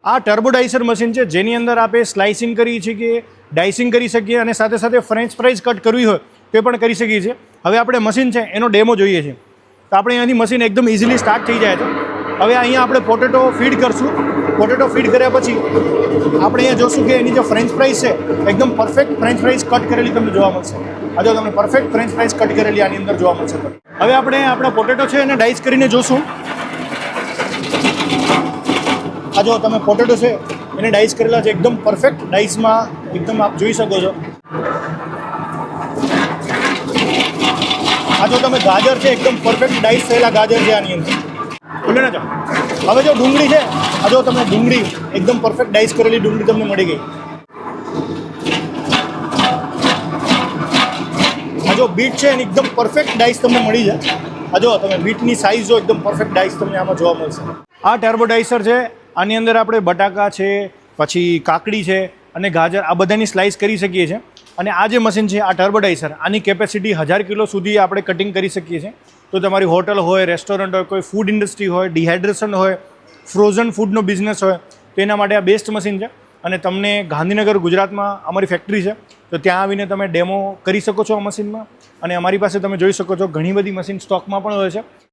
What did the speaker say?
આ turbo dicer machine છે જેની અંદર આપણે સ્લાઇસિંગ કરી શકીએ, ડાઇસિંગ કરી શકીએ અને સાથે સાથે ફ્રેન્ચ ફ્રાઈઝ કટ કરવી હોય તે પણ કરી શકીએ છીએ. હવે આપણે મશીન છે એનો ડેમો જોઈએ છે. તો આપણે અહીંયાથી મશીન એકદમ ઇઝીલી સ્ટાર્ટ થઈ જાય છે. હવે અહીંયા આપણે પોટેટો ફીડ કરશું. પોટેટો ફીડ કર્યા પછી આપણે અહીંયા જોશું કે એની જે ફ્રેન્ચ ફ્રાઈઝ છે એકદમ પરફેક્ટ ફ્રેન્ચ ફ્રાઈઝ કટ કરેલી તમને જોવા મળશે. આ જો તમને પરફેક્ટ ફ્રેન્ચ ફ્રાઈઝ કટ કરેલી આની અંદર જોવા મળશે. હવે આપણે આપણા પોટેટો છે એને ડાઇસ કરીને જોશું. આ જો તમે પોટેટો છે એને ડાઇસ કરેલા છે એકદમ પરફેક્ટ ડાઇસમાં એકદમ આપ જોઈ શકો છો. આ જો તમે ગાજર છે એકદમ પરફેક્ટ ડાઇસ થયેલા ગાજર છે આની અંદર. બોલે ને હવે જો ડુંગળી છે, આ જો તમને ડુંગળી એકદમ પરફેક્ટ ડાઇસ કરેલી ડુંગળી તમને મળી ગઈ. આ જો બીટ છે એની એકદમ પરફેક્ટ ડાઇસ તમને મળી જાય. આ જો તમે બીટની સાઇઝ જો એકદમ પરફેક્ટ ડાઇસ તમને આમાં જોવા મળશે. આ ટર્બો ડાઇસર છે, આની અંદર આપણે બટાકા છે, પછી કાકડી છે અને ગાજર આ બધાની સ્લાઇસ કરી શકીએ છીએ. અને આ જે મશીન છે આ ટર્બો ડાઇસર આની કેપેસિટી 1000 કિલો સુધી આપણે કટિંગ કરી શકીએ છીએ. તો તમારી હોટલ હોય, રેસ્ટોરન્ટ હોય, કોઈ ફૂડ ઇન્ડસ્ટ્રી હોય, ડિહાઇડ્રેશન હોય, ફ્રોઝન ફૂડનો બિઝનેસ હોય તો એના માટે આ બેસ્ટ મશીન છે. અને તમને ગાંધીનગર ગુજરાતમાં અમારી ફેક્ટરી છે તો ત્યાં આવીને તમે ડેમો કરી શકો છો આ મશીનમાં. અને અમારી પાસે તમે જોઈ શકો છો ઘણી બધી મશીન સ્ટોકમાં પણ હોય છે.